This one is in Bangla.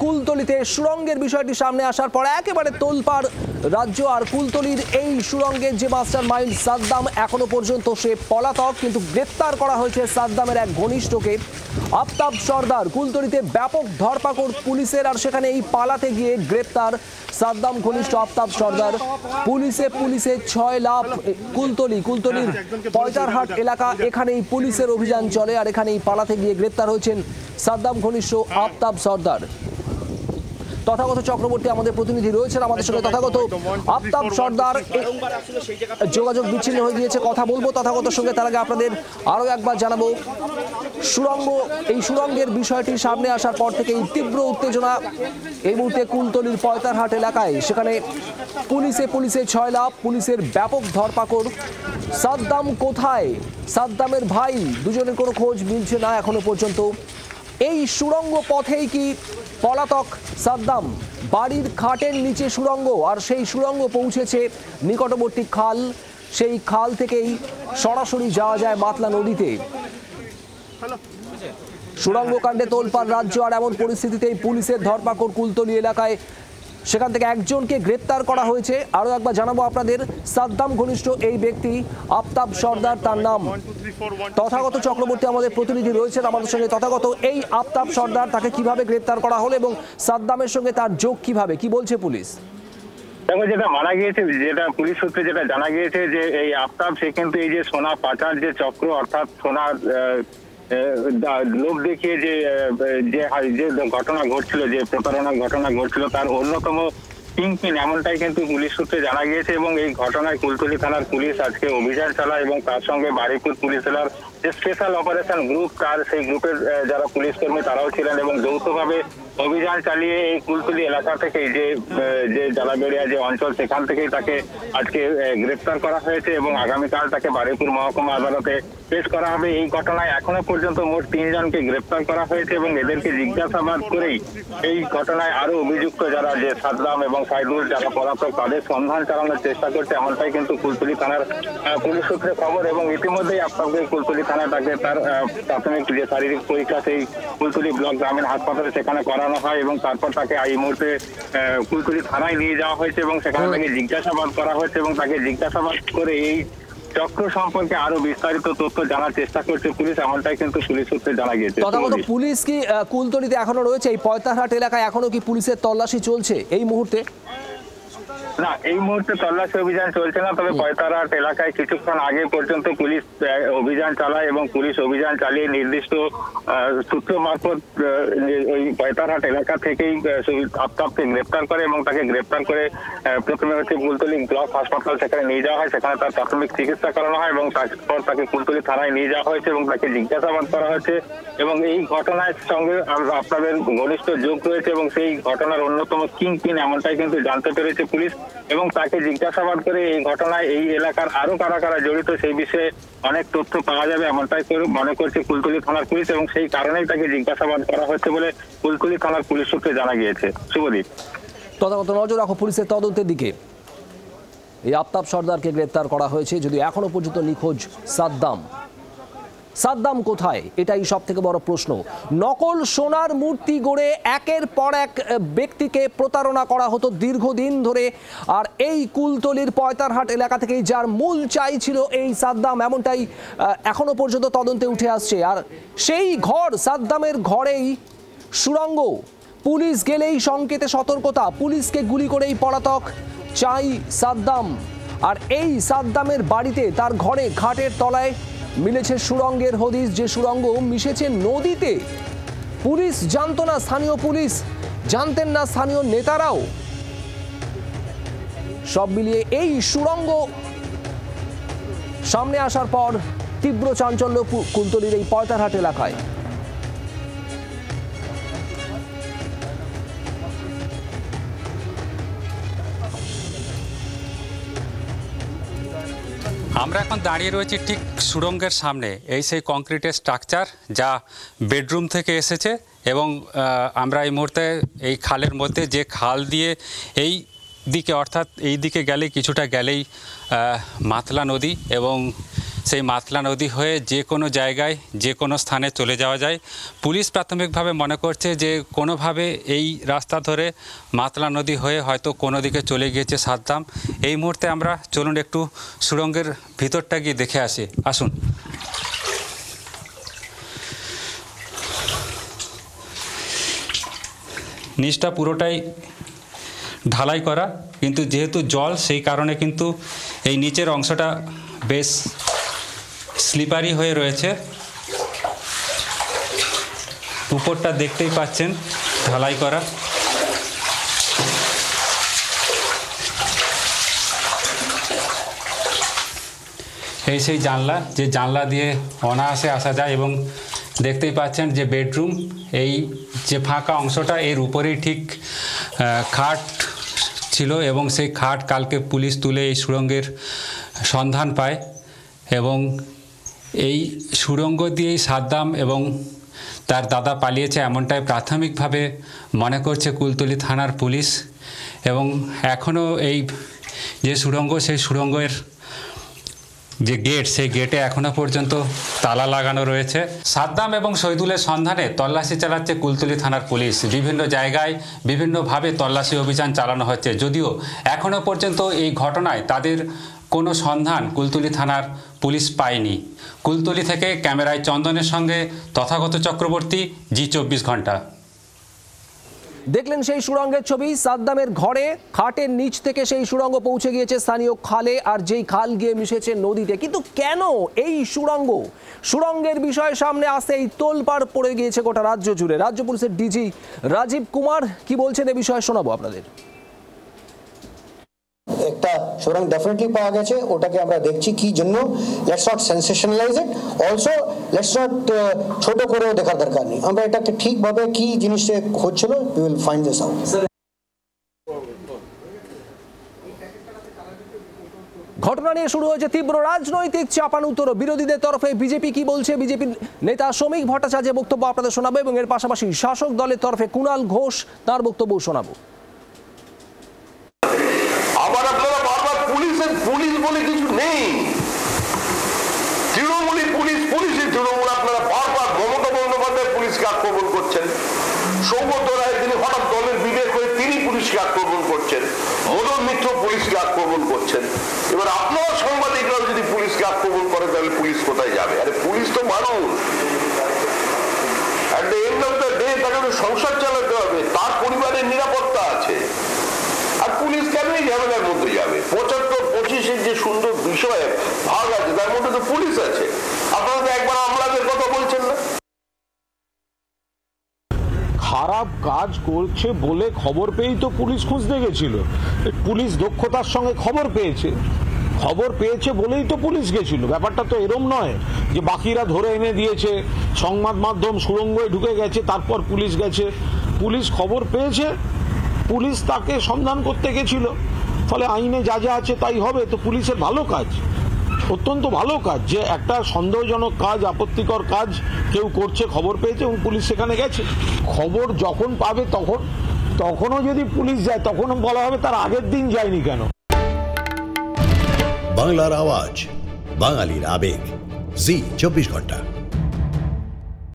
কুলতলিতে সুড়ঙ্গের বিষয়টি সামনে আসার পর একেবারে তোলপাড় রাজ্য। আর কুলতলির এই সুড়ঙ্গের যে মাস্টার মাইন্ড সাদ্দাম, এখনো পর্যন্ত সে পলাতক, কিন্তু গ্রেপ্তার করা হয়েছে সাদ্দামের এক ঘনিষ্ঠকে, আফতাব সর্দার। কুলতলিতে ব্যাপক ধরপাকড় পুলিশের, আর সেখানে এই পালাতে গিয়ে গ্রেপ্তার সাদ্দাম ঘনিষ্ঠ আফতাব সর্দার। পুলিশে 6 লাভ। কুলতলির পয়তারহাট এলাকা, এখানেই পুলিশের অভিযান চলে, আর এখানেই পালাতে গিয়ে গ্রেপ্তার হয়েছেন সাদ্দাম ঘনিষ্ঠ আফতাব সর্দার। তথাগত চক্রবর্তী আমাদের প্রতিনিধি রয়েছেন আমাদের সঙ্গে। তথাগত, আফতাব সর্দার যোগাযোগ বিচ্ছিন্ন হয়ে গিয়েছে, কথা বলবো তথাগতর সঙ্গে। তার আগে আপনাদের আরো একবার জানাবো, এই সুড়ঙ্গের বিষয়টি সামনে আসার পর থেকে তীব্র উত্তেজনা এই মুহূর্তে কুলতলির পয়তারহাট এলাকায়। সেখানে পুলিশে 6 লাভ, পুলিশের ব্যাপক ধরপাকড়। সাদ্দাম কোথায়? সাদ্দামের ভাই দুজনের কোনো খোঁজ মিলছে না এখনো পর্যন্ত। এই সুড়ঙ্গ পথেই কি পলাতক সাদ্দাম? বাড়ির খাটের নিচে সুড়ঙ্গ, আর সেই সুড়ঙ্গ পৌঁছেছে নিকটবর্তী খাল। সেই খাল থেকেই সরাসরি যাওয়া যায় মাতলা নদীতে। সুড়ঙ্গ কাণ্ডে তোলপাড় রাজ্য, আর এমন পরিস্থিতিতেই পুলিশের ধরপাকড় কুলতলি এলাকায়। সেখান থেকে একজনকে গ্রেপ্তার করা হয়েছে। আরো একবার জানাবো আপনাদের, সাদ্দাম ঘনিষ্ঠ এই ব্যক্তি আফতাব সর্দার তার নাম। তথাগত চক্রবর্তী আমাদের প্রতিনিধি রয়েছেন আমাদের সঙ্গে। তথাগত, এই আফতাব সর্দার, তাকে কিভাবে গ্রেপ্তার করা হলো এবং সাদ্দামের সঙ্গে তার যোগ কিভাবে, কি বলছে পুলিশ? যেটা মানা গিয়েছে, যেটা পুলিশ সূত্রে যেটা জানা গিয়েছে, যে এই আফতাব সে কিন্তু এই যে সোনা পাচার যে চক্র, অর্থাৎ সোনার লোক দেখিয়ে যে ঘটনা ঘটছিল, যে প্রতারণার ঘটনা ঘটছিল, তার অন্যতম কিংপিন এমনটাই কিন্তু পুলিশ সূত্রে জানা গিয়েছে। এবং এই ঘটনায় কুলতলি থানার পুলিশ আজকে অভিযান চালায়, এবং তার সঙ্গে বারুইপুর পুলিশ জেলার যে স্পেশাল অপারেশন গ্রুপ, তার সেই গ্রুপের যারা পুলিশ কর্মী তারাও ছিলেন, এবং যৌথভাবে অভিযান চালিয়ে এই কুলতলি এলাকা থেকে যে জালাবেড়িয়া যে অঞ্চল, সেখান থেকেই তাকে আজকে গ্রেপ্তার করা হয়েছে, এবং আগামীকাল তাকে বারুইপুর মহকুমা আদালতে পেশ করা হবে। এই ঘটনায় এখনো পর্যন্ত মোট 3 জনকে গ্রেপ্তার করা হয়েছে, এবং এদেরকে জিজ্ঞাসাবাদ করেই এই ঘটনায় আরো অভিযুক্ত যারা, যে সাদ্দাম এবং সাইদুল যারা পলাতক, তাদের সন্ধান চালানোর চেষ্টা করছে, এমনটাই কিন্তু কুলতলি থানার পুলিশ সূত্রে খবর। এবং ইতিমধ্যেই আপনাকে কুলতলি থানায় তাকে তার প্রাথমিক যে শারীরিক পরীক্ষা, সেই কুলতলি ব্লক গ্রামীণ হাসপাতালে সেখানে করানো হয়, এবং তারপর তাকে এই মুহূর্তে কুলতলি থানায় নিয়ে যাওয়া হয়েছে, এবং সেখানে তাকে জিজ্ঞাসাবাদ করা হয়েছে, এবং তাকে জিজ্ঞাসাবাদ করে এই চক্র সম্পর্কে আরো বিস্তারিত তথ্য জানার চেষ্টা করছে পুলিশ, এমনটাই কিন্তু পুলিশ সূত্রে জানা গিয়েছে। তথাগত, পুলিশ কি কুলতলিতে এখনো রয়েছে? এই পয়তারহাট এলাকায় এখনো কি পুলিশের তল্লাশি চলছে এই মুহূর্তে? না, এই মুহূর্তে তল্লাশি অভিযান চলছে না, তবে পয়তারহাট এলাকায় কিছুক্ষণ আগে পর্যন্ত পুলিশ অভিযান চালায়, এবং পুলিশ অভিযান চালিয়ে নির্দিষ্ট সূত্র মারফত ওই পয়তারহাট এলাকা থেকেই আফতাবকে গ্রেপ্তার করে, এবং তাকে গ্রেপ্তার করে প্রথমে হচ্ছে কুলতলি ব্লক হাসপাতাল, সেখানে নিয়ে যাওয়া হয়, সেখানে তার প্রাথমিক চিকিৎসা করানো হয়, এবং তারপর তাকে কুলতলি থানায় নিয়ে যাওয়া হয়েছে, এবং তাকে জিজ্ঞাসাবাদ করা হয়েছে। এবং এই ঘটনার সঙ্গে আপনাদের ঘনিষ্ঠ যোগ রয়েছে, এবং সেই ঘটনার অন্যতম কিংপিন এমনটাই কিন্তু জানতে পেরেছে পুলিশ, এবং তাকে জিজ্ঞাসাবাদ করে এই ঘটনায় এই এলাকার আরো কারা কারা জড়িত সেই বিষয়ে অনেক তথ্য পাওয়া যাবে, এমনটাই মনে করছে কুলতলি থানার পুলিশ, এবং সেই কারণেই তাকে জিজ্ঞাসাবাদ করা হচ্ছে বলে কুলতলি থানার পুলিশ সূত্রে জানা গিয়েছে। শুভদীপ, তথাগত নজর রাখো পুলিশের তদন্তের দিকে। এই আফতাব সর্দারকে গ্রেপ্তার করা হয়েছে, যদি এখনো পর্যন্ত নিখোঁজ সাদ্দাম কোথায়, এটাই সব থেকে বড় প্রশ্ন। নকল সোনার মূর্তি গড়ে একের পর এক ব্যক্তিকে প্রতারণা করা হতো দীর্ঘদিন ধরে, আর এই কুলতলির পয়তারহাট এলাকা থেকেই যার মূল চাই ছিল এই সাদ্দাম, এমনটাই এখনো পর্যন্ত তদন্তে উঠে আসছে। আর সেই ঘর, সাদ্দামের ঘরেই সুড়ঙ্গ, পুলিশ গেলেই সংকেতে সতর্কতা, পুলিশকে গুলি করেই পলাতক চাই সাদ্দাম। আর এই সাদ্দামের বাড়িতে, তার ঘরে ঘাটের তলায় মিলেছে সুড়ঙ্গের হদিস, যে সুড়ঙ্গ মিশেছে নদীতে। পুলিশ জানতো না, স্থানীয় পুলিশ জানতেন না, স্থানীয় নেতারাও। সব মিলিয়ে এই সুড়ঙ্গ সামনে আসার পর তীব্র চাঞ্চল্য কুলতলির এই পয়তারহাট এলাকায়। আমরা এখন দাঁড়িয়ে রয়েছি ঠিক সুড়ঙ্গের সামনে। এই সেই কংক্রিটের স্ট্রাকচার যা বেডরুম থেকে এসেছে, এবং আমরা এই মুহূর্তে এই খালের মধ্যে, যে খাল দিয়ে এই দিকে, অর্থাৎ এই দিকে গেলেই কিছুটা গেলেই মাতলা নদী, এবং সেই মাতলা নদী হয়ে যে কোনো জায়গায় যে কোনো স্থানে চলে যাওয়া যায়। পুলিশ প্রাথমিকভাবে মনে করছে যে কোনোভাবে এই রাস্তা ধরে মাতলা নদী হয়ে হয়তো কোনো দিকে চলে গিয়েছে সাদ্দাম। এই মুহূর্তে আমরা চলুন একটু সুড়ঙ্গের ভিতরটা গিয়ে দেখে আসি, আসুন। নিচটা পুরোটাই ঢালাই করা, কিন্তু যেহেতু জল সেই কারণে কিন্তু এই নিচের অংশটা বেশ স্লিপারি হয়ে রয়েছে। উপরটা দেখতেই পাচ্ছেন ঢালাই করা। এই সেই জানলা, যে জানলা দিয়ে অনায়াসে আসা যায়, এবং দেখতেই পাচ্ছেন যে বেডরুম, এই যে ফাঁকা অংশটা এর উপরেই ঠিক খাট ছিল, এবং সেই খাট কালকে পুলিশ তুলে এই সুড়ঙ্গের সন্ধান পায়। এবং এই সুড়ঙ্গ দিয়েই সাদ্দাম এবং তার দাদা পালিয়েছে এমনটাই প্রাথমিকভাবে মনে করছে কুলতলি থানার পুলিশ। এবং এখনও এই যে সুড়ঙ্গ, সেই সুড়ঙ্গের যে গেট, সেই গেটে এখনো পর্যন্ত তালা লাগানো রয়েছে। সাদ্দাম এবং শহীদুলের সন্ধানে তল্লাশি চালাচ্ছে কুলতলি থানার পুলিশ। বিভিন্ন জায়গায় বিভিন্নভাবে তল্লাশি অভিযান চালানো হচ্ছে, যদিও এখনো পর্যন্ত এই ঘটনায় তাদের কোনো সন্ধান কুলতলি থানার পুলিশ পায়নি। কুলতলি থেকে ক্যামেরায় চন্দনের সঙ্গে তথাগত চক্রবর্তী, জি24 ঘন্টা। দেখলেন সেই সুড়ঙ্গের ছবি। সাদ্দামের ঘরে খাটের নিচ থেকে সেই সুড়ঙ্গ পৌঁছে গিয়েছে স্থানীয় খালে, আর যেই খাল গিয়ে মিশেছে নদীতে। কিন্তু কেন এই সুড়ঙ্গের বিষয়ে সামনে আসতেই তোলপাড় পড়ে গিয়েছে গোটা রাজ্য জুড়ে। রাজ্য পুলিশের ডিজি রাজীব কুমার কি বলছেন এ বিষয়ে শোনাবো আপনাদের। একটা সুড়ঙ্গ ডেফিনেটলি পাওয়া গেছে, ওটাকে আমরা দেখছি কি জন্য। Let's not sensationalise it, also let's not ছোট করেও দেখার দরকার নেই। আমরা এটাকে ঠিকভাবে কি জিনিসটা হচ্ছিল, we will find this out. ঘটনা নিয়ে শুরু হয়েছে তীব্র রাজনৈতিক চাপানুতর। বিরোধীদের তরফে বিজেপি কি বলছে, বিজেপির নেতা শ্রমিক ভট্টাচার্যের বক্তব্য আপনাদের শোনাবো, এবং এর পাশাপাশি শাসক দলের তরফে কুণাল ঘোষ তার বক্তব্য শোনাবো। আবার আপনারা বারবার পুলিশ বলে কিছু নেই, তৃণমূলী পুলিশের তৃণমূল। আপনারা বারবার মমতা বন্দ্যোপাধ্যায় পুলিশকে আক্রমণ করছেন, সৌগত রায় তিনি হঠাৎ দলের বিবেক হয়ে তিনি পুলিশকে আক্রমণ করছেন, মদন মিত্র পুলিশকে আক্রমণ করছেন। এবার আপনারা সাংবাদিকরাও যদি পুলিশকে আক্রমণ করে তাহলে পুলিশ কোথায় যাবে? আরে পুলিশ তো মানুষ, at the end of the day তাকে সংসার চালাতে হবে, তার পরিবারের নিরাপত্তা আছে। আর পুলিশ কেনই ঝামেলার মধ্যে যাবে? 75-25-এর যে সুন্দর বিষয়ে ভাগ আছে, তার মধ্যে তো পুলিশ আছে। আপনারা তো একবার আমলাদের কথা বলছেন না। খারাপ কাজ করছে বলে খবর পেয়েই তো পুলিশ খুঁজতে গেছিল। পুলিশ দক্ষতার সঙ্গে খবর পেয়েছে বলেই তো পুলিশ গেছিল। ব্যাপারটা তো এরম নয় যে বাকিরা ধরে এনে দিয়েছে, সংবাদ মাধ্যম সুড়ঙ্গে ঢুকে গেছে তারপর পুলিশ গেছে। পুলিশ খবর পেয়েছে, পুলিশ তাকে সন্ধান করতে গেছিল, ফলে আইনে যা যা আছে তাই হবে। তো পুলিশের ভালো কাজ, অত্যন্ত ভালো কাজ, যে একটা সন্দেহজনক কাজ, আপত্তিকর কাজ কেউ করছে, খবর পেয়েছে এবং পুলিশ সেখানে গেছে। খবর যখন পাবে তখনও যদি পুলিশ যায়, তখনও বলা হবে তার আগের দিন যায়নি কেন। বাংলার আওয়াজ, বাঙালির আবেগ, জি24 ঘন্টা।